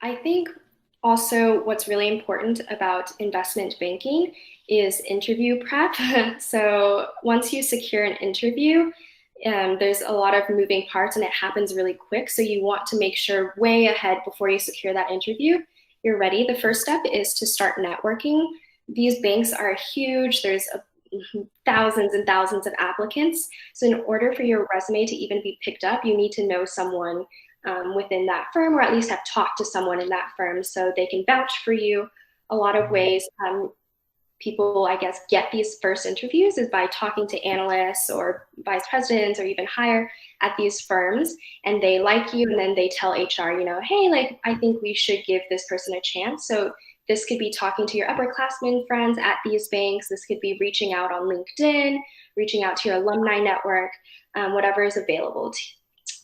I think also what's really important about investment banking is interview prep. So once you secure an interview, there's a lot of moving parts and it happens really quick. So you want to make sure way ahead before you secure that interview, you're ready. The first step is to start networking. These banks are huge. There's thousands and thousands of applicants. So in order for your resume to even be picked up, you need to know someone within that firm, or at least have talked to someone in that firm so they can vouch for you. A lot of ways people, I guess, get these first interviews is by talking to analysts or vice presidents or even higher at these firms, and they like you, and then they tell HR, hey, like, I think we should give this person a chance. So this could be talking to your upperclassmen friends at these banks. This could be reaching out on LinkedIn, reaching out to your alumni network, whatever is available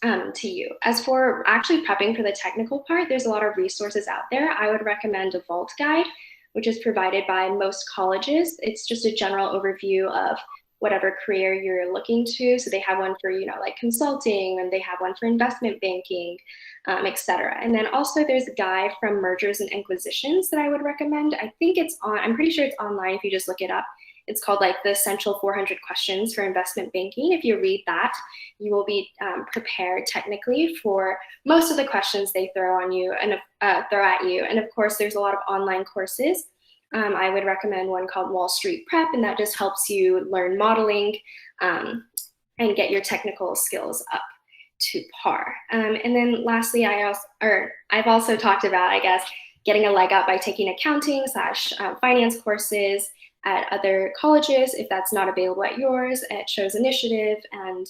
to you. As for actually prepping for the technical part, there's a lot of resources out there. I would recommend a Vault Guide, which is provided by most colleges. It's just a general overview of whatever career you're looking to. So they have one for, like consulting, and they have one for investment banking, et cetera. And then also there's a guide from Mergers and Acquisitions that I would recommend. I think I'm pretty sure it's online if you just look it up. It's called like the Essential 400 Questions for Investment Banking. If you read that, you will be prepared technically for most of the questions they throw on you and throw at you. And of course, there's a lot of online courses. I would recommend one called Wall Street Prep, and that just helps you learn modeling and get your technical skills up to par. And then lastly, I've also talked about, I guess, getting a leg up by taking accounting / finance courses at other colleges if that's not available at yours. It shows initiative, and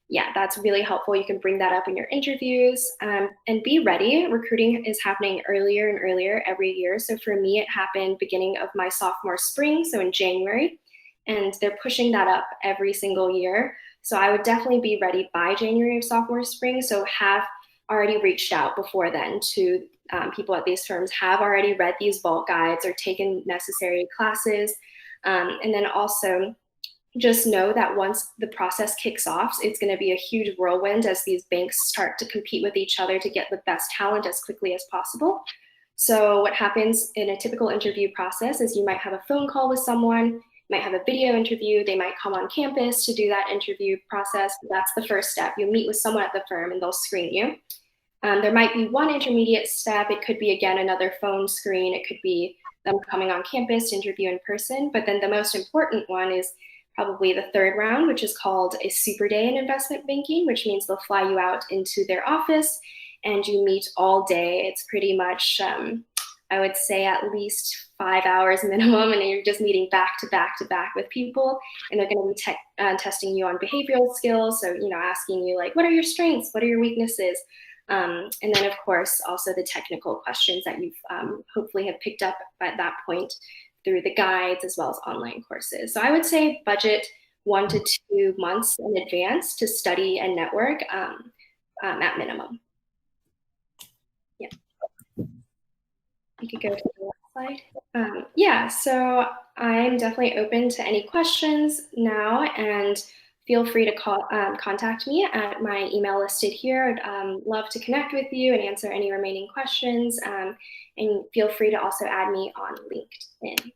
yeah, that's really helpful. You can bring that up in your interviews, and be ready. Recruiting is happening earlier and earlier every year. So for me, it happened beginning of my sophomore spring, so in January, and they're pushing that up every single year. So I would definitely be ready by January of sophomore spring. So have already reached out before then to people at these firms, have already read these vault guides or taken necessary classes. And then also just know that once the process kicks off, it's going to be a huge whirlwind as these banks start to compete with each other to get the best talent as quickly as possible. So what happens in a typical interview process is you might have a phone call with someone, might have a video interview, they might come on campus to do that interview process. But that's the first step. You meet with someone at the firm and they'll screen you. There might be one intermediate step. It could be, again, another phone screen. It could be them coming on campus to interview in person. But then the most important one is probably the third round, which is called a super day in investment banking, which means they'll fly you out into their office and you meet all day. It's pretty much, I would say, at least 5 hours minimum, and you're just meeting back to back to back with people, and they're going to be testing you on behavioral skills. So, asking you like, what are your strengths? What are your weaknesses? And then, of course, also the technical questions that you've hopefully have picked up at that point through the guides as well as online courses. So I would say budget 1 to 2 months in advance to study and network at minimum. Yeah. You could go to the next slide. Yeah, so I'm definitely open to any questions now, and feel free to contact me at my email listed here. I'd love to connect with you and answer any remaining questions. And feel free to also add me on LinkedIn.